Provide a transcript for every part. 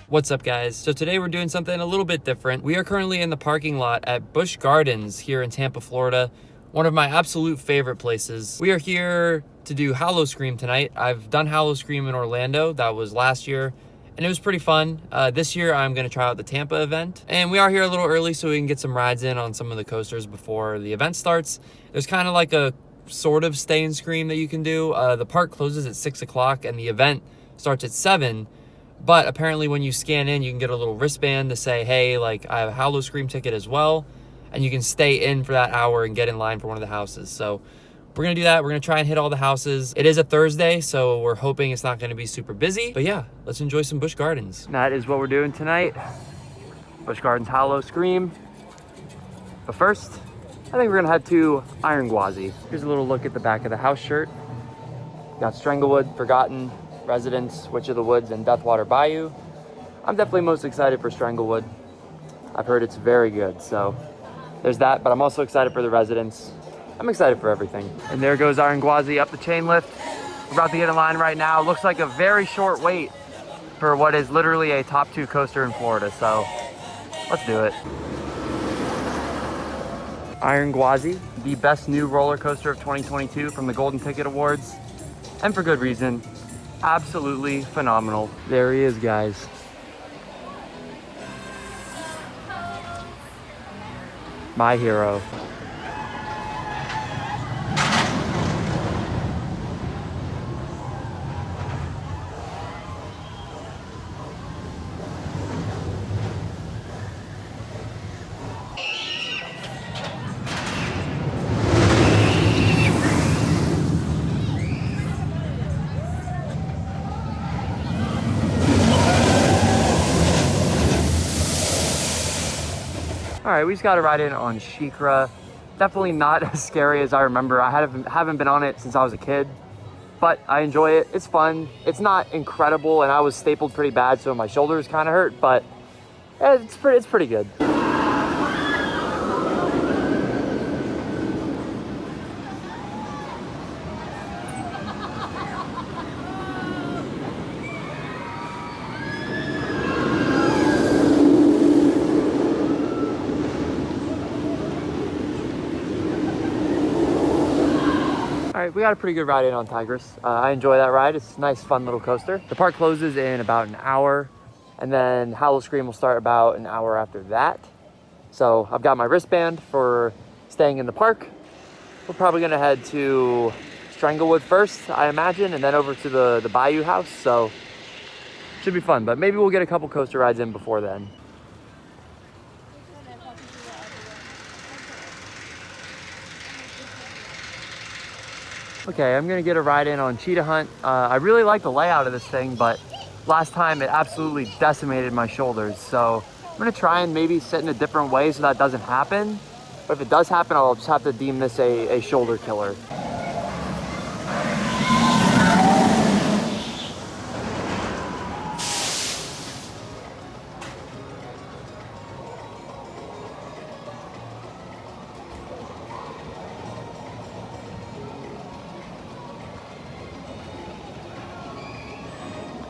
What's up, guys? So today we're doing something a little bit different. We are currently in the parking lot at Busch Gardens here in Tampa, Florida. One of my absolute favorite places. We are here to do Howl-O-Scream tonight. I've done Howl-O-Scream in Orlando. That was last year, and it was pretty fun. This year I'm gonna try out the Tampa event. And we are here a little early so we can get some rides in on some of the coasters before the event starts. There's kind of like a sort of stay and scream that you can do. The park closes at 6 o'clock and the event starts at 7. But apparently when you scan in, you can get a little wristband to say, hey, like I have a Howl-O-Scream ticket as well. And you can stay in for that hour and get in line for one of the houses. So we're gonna do that. We're gonna try and hit all the houses. It is a Thursday, so we're hoping it's not gonna be super busy. But yeah, let's enjoy some Busch Gardens. That is what we're doing tonight. Busch Gardens Howl-O-Scream. But first, I think we're gonna head to Iron Gwazi. Here's a little look at the back of the house shirt. Got Stranglewood, Forgotten, Residence, Witch of the Woods, and Deathwater Bayou. I'm definitely most excited for Stranglewood. I've heard it's very good, so there's that, but I'm also excited for the Residence. I'm excited for everything. And there goes Iron Gwazi up the chain lift. We're about to get in line right now. Looks like a very short wait for what is literally a top 2 coaster in Florida, so let's do it. Iron Gwazi, the best new roller coaster of 2022 from the Golden Ticket Awards, and for good reason. Absolutely phenomenal. There he is, guys. My hero. All right, we just got to ride in on Sheikra. Definitely not as scary as I remember. I haven't been on it since I was a kid, but I enjoy it. It's fun. It's not incredible, and I was stapled pretty bad, so my shoulders kind of hurt, but it's pretty good. All right, we got a pretty good ride in on Tigress. I enjoy that ride. It's a nice, fun little coaster. The park closes in about an hour, and then Howl-O-Scream will start about an hour after that. So I've got my wristband for staying in the park. We're probably gonna head to Stranglewood first, I imagine, and then over to the Bayou house. So should be fun, but maybe we'll get a couple coaster rides in before then. Okay, I'm gonna get a ride in on Cheetah Hunt. I really like the layout of this thing, but last time it absolutely decimated my shoulders. So I'm gonna try and maybe sit in a different way so that doesn't happen. But if it does happen, I'll just have to deem this a shoulder killer.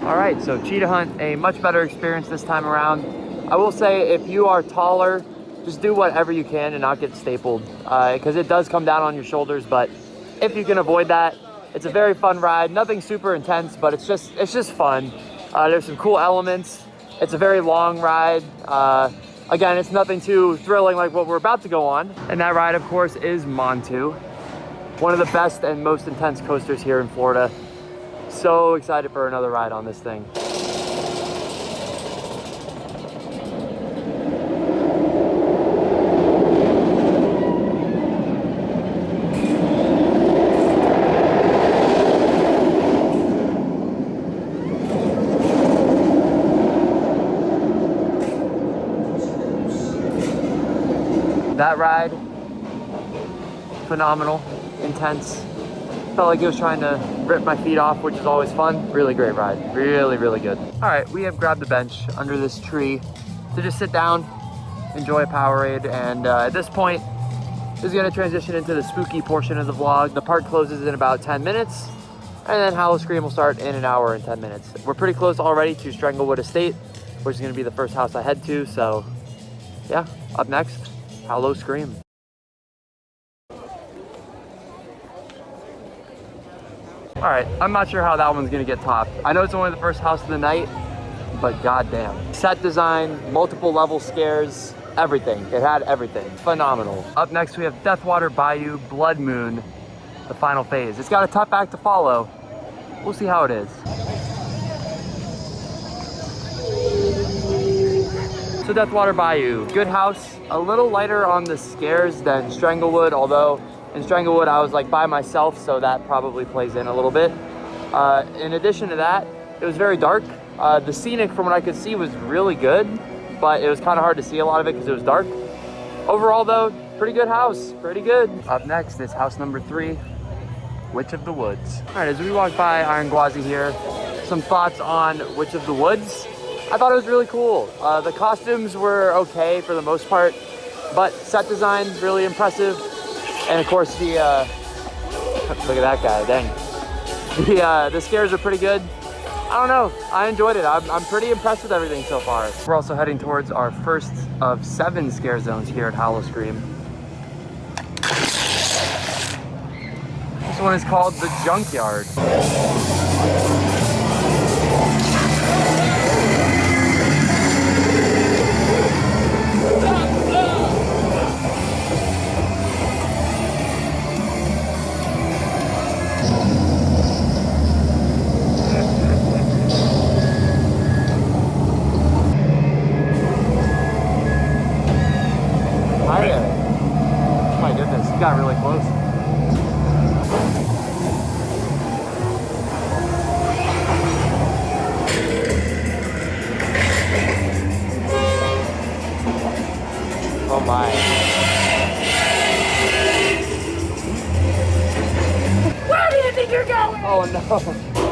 All right, so Cheetah Hunt, a much better experience this time around. I will say if you are taller, just do whatever you can and not get stapled because it does come down on your shoulders, but if you can avoid that, it's a very fun ride. Nothing super intense, but it's just fun. There's some cool elements. It's a very long ride. Again, it's nothing too thrilling like what we're about to go on. And that ride, of course, is Montu, one of the best and most intense coasters here in Florida. So excited for another ride on this thing. That ride, phenomenal, intense. Felt like it was trying to rip my feet off, which is always fun. Really great ride, really, really good. All right, we have grabbed a bench under this tree to just sit down, enjoy a Powerade, and at this point, this is gonna transition into the spooky portion of the vlog. The park closes in about 10 minutes, and then Howl-O-Scream will start in an hour and 10 minutes. We're pretty close already to Stranglewood Estate, which is gonna be the first house I head to. So yeah, up next, Howl-O-Scream. All right, I'm not sure how that one's gonna get topped. I know it's only the first house of the night, but goddamn. Set design, multiple level scares, everything. It had everything. Phenomenal. Up next, we have Deathwater Bayou Blood Moon, the final phase. It's got a tough act to follow. We'll see how it is. So Deathwater Bayou, good house. A little lighter on the scares than Stranglewood, although in Stranglewood I was like by myself, so that probably plays in a little bit. In addition to that, it was very dark. The scenic from what I could see was really good, but it was kind of hard to see a lot of it because it was dark. Overall though, pretty good house, pretty good. Up next is house number 3, Witch of the Woods. All right, as we walk by Iron Gwazi here, some thoughts on Witch of the Woods. I thought it was really cool. The costumes were okay for the most part, but set design, really impressive. And of course the, look at that guy, dang. The scares are pretty good. I don't know, I enjoyed it. I'm pretty impressed with everything so far. We're also heading towards our first of 7 scare zones here at Howl-O-Scream. This one is called the Junkyard. Hi there. Oh my goodness, you got really close. Oh my. Where do you think you're going? Oh no.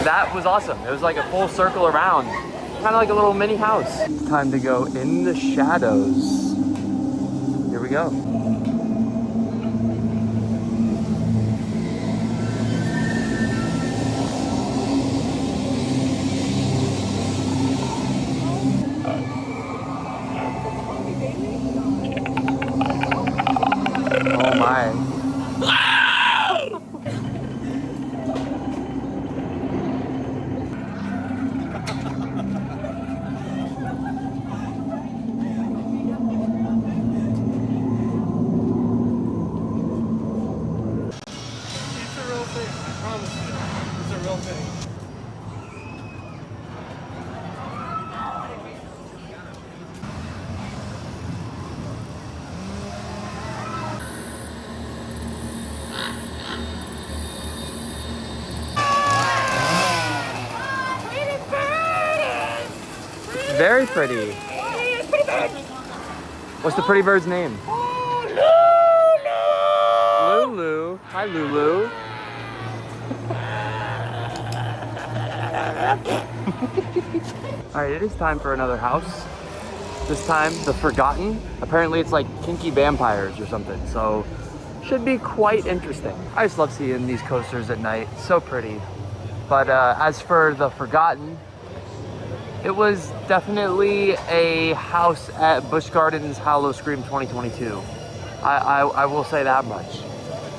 That was awesome. It was like a full circle around. Kind of like a little mini house. It's time to go in the shadows. Here we go. Oh my. Very pretty. What's the pretty bird's name? Lulu. Hi, Lulu. All right, it is time for another house. This time, the Forgotten. Apparently, it's like kinky vampires or something, so should be quite interesting. I just love seeing these coasters at night. So pretty. But as for the Forgotten, it was definitely a house at Busch Gardens Howl-O-Scream 2022. I will say that much.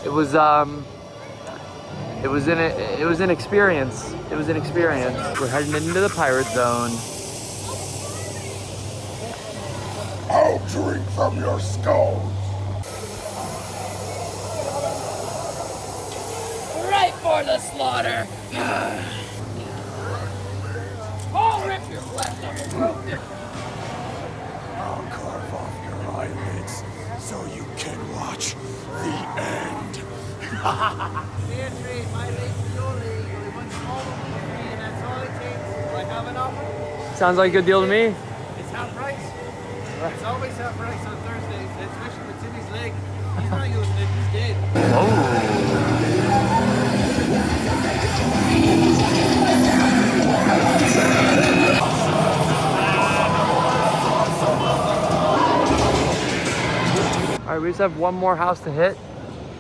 It was an experience. It was an experience. We're heading into the pirate zone. I'll drink from your skulls. Right for the slaughter. I'll rip your flesh off your throat. I'll carve off your eyelids so you can watch the end. Fair trade, my legs to your leg. Only one small one for free, and that's all it takes. Do I have an offer? Sounds like a good deal to me. It's half price. It's always half price on Thursdays, especially with Timmy's leg. He's not using it, he's dead. All right, we just have one more house to hit.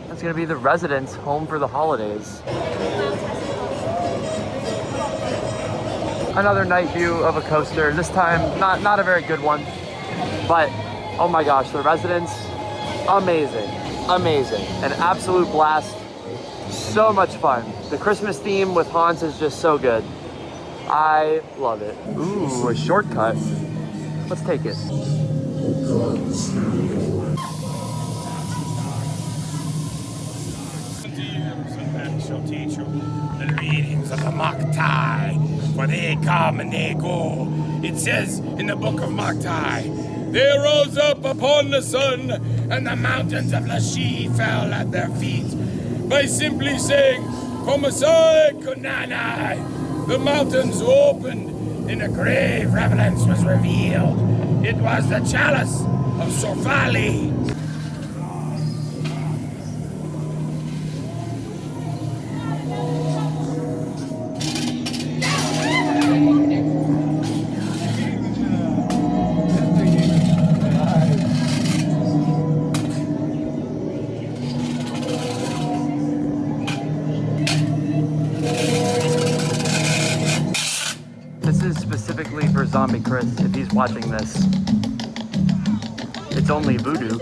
That's gonna be the Residence, home for the holidays. Another night view of a coaster. This time, not a very good one, but oh my gosh, the residents, amazing, amazing. An absolute blast. So much fun. The Christmas theme with Hans is just so good. I love it. Ooh, a shortcut. Let's take it. Shall teach you the readings of the Maktai, for they come and they go. It says in the book of Maktai, they rose up upon the sun, and the mountains of Lashi fell at their feet. By simply saying, Komasai Kunanai, the mountains opened, and a grave reverence was revealed. It was the chalice of Sorfali. This is specifically for Zombie Chris, if he's watching this. It's only voodoo.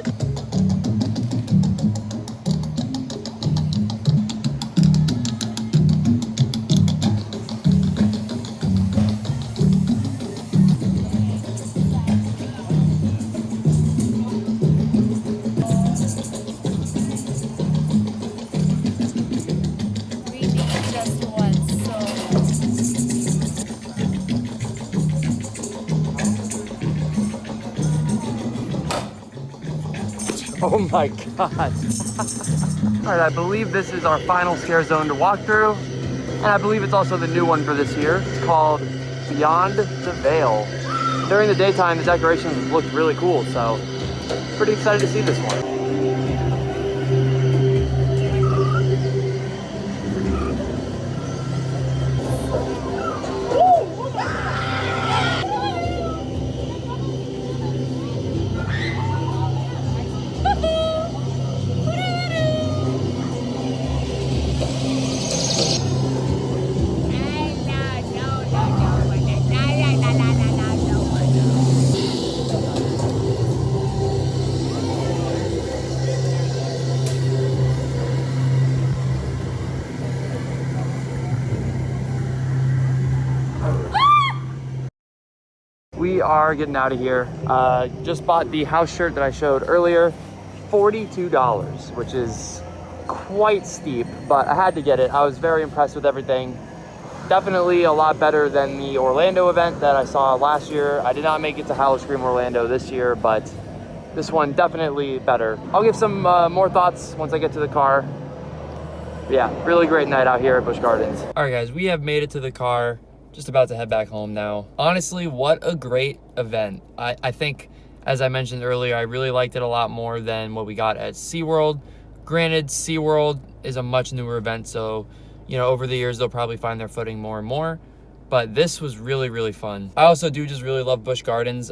Oh my god. Alright, I believe this is our final scare zone to walk through. And I believe it's also the new one for this year. It's called Beyond the Veil. During the daytime, the decorations looked really cool, so pretty excited to see this one. We are getting out of here. Just bought the house shirt that I showed earlier, $42, which is quite steep, but I had to get it. I was very impressed with everything. Definitely a lot better than the Orlando event that I saw last year. I did not make it to Howl-O-Scream Orlando this year, but this one definitely better. I'll give some more thoughts once I get to the car. But yeah, really great night out here at Busch Gardens. All right, guys, we have made it to the car. Just about to head back home now. Honestly, what a great event. I think, as I mentioned earlier, I really liked it a lot more than what we got at SeaWorld. Granted, SeaWorld is a much newer event, so, you know, over the years, they'll probably find their footing more and more. But this was really, really fun. I also do just really love Busch Gardens.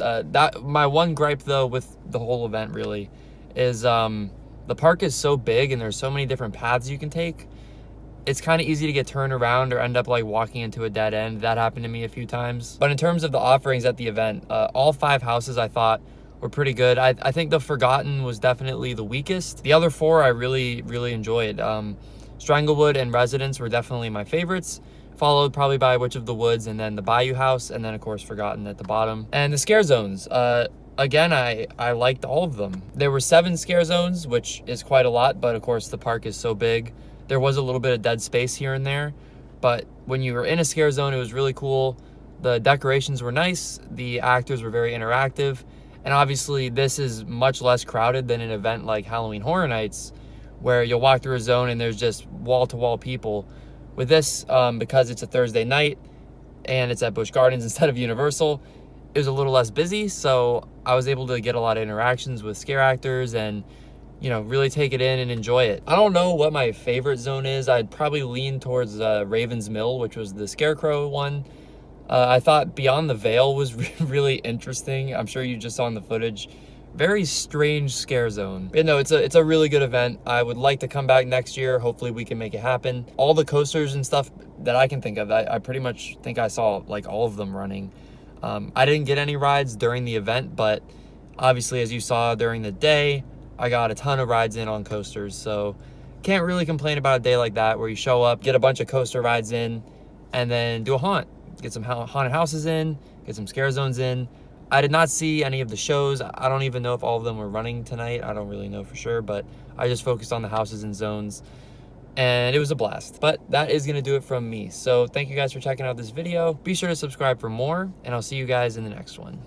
My one gripe, though, with the whole event, really, is the park is so big and there's so many different paths you can take. It's kind of easy to get turned around or end up like walking into a dead end. That happened to me a few times. But in terms of the offerings at the event, all 5 houses I thought were pretty good. I think the Forgotten was definitely the weakest. The other 4 I really, really enjoyed. Stranglewood and Residence were definitely my favorites, followed probably by Witch of the Woods and then the Bayou House, and then of course Forgotten at the bottom. And the scare zones, again, I liked all of them. There were 7 scare zones, which is quite a lot, but of course the park is so big. There was a little bit of dead space here and there, but when you were in a scare zone, it was really cool. The decorations were nice, the actors were very interactive, and obviously this is much less crowded than an event like Halloween Horror Nights, where you'll walk through a zone and there's just wall-to-wall people. With this, because it's a Thursday night and it's at Busch Gardens instead of Universal, it was a little less busy, so I was able to get a lot of interactions with scare actors and, you know, really take it in and enjoy it. I don't know what my favorite zone is. I'd probably lean towards Raven's Mill, which was the Scarecrow one. I thought Beyond the Veil was really interesting. I'm sure you just saw in the footage. Very strange scare zone. But no, it's a really good event. I would like to come back next year. Hopefully we can make it happen. All the coasters and stuff that I can think of. I pretty much think I saw like all of them running. I didn't get any rides during the event, but obviously, as you saw during the day, I got a ton of rides in on coasters. So can't really complain about a day like that where you show up, get a bunch of coaster rides in, and then do a haunt. Get some haunted houses in, get some scare zones in. I did not see any of the shows. I don't even know if all of them were running tonight. I don't really know for sure, but I just focused on the houses and zones, and it was a blast. But that is gonna do it from me. So thank you guys for checking out this video. Be sure to subscribe for more, and I'll see you guys in the next one.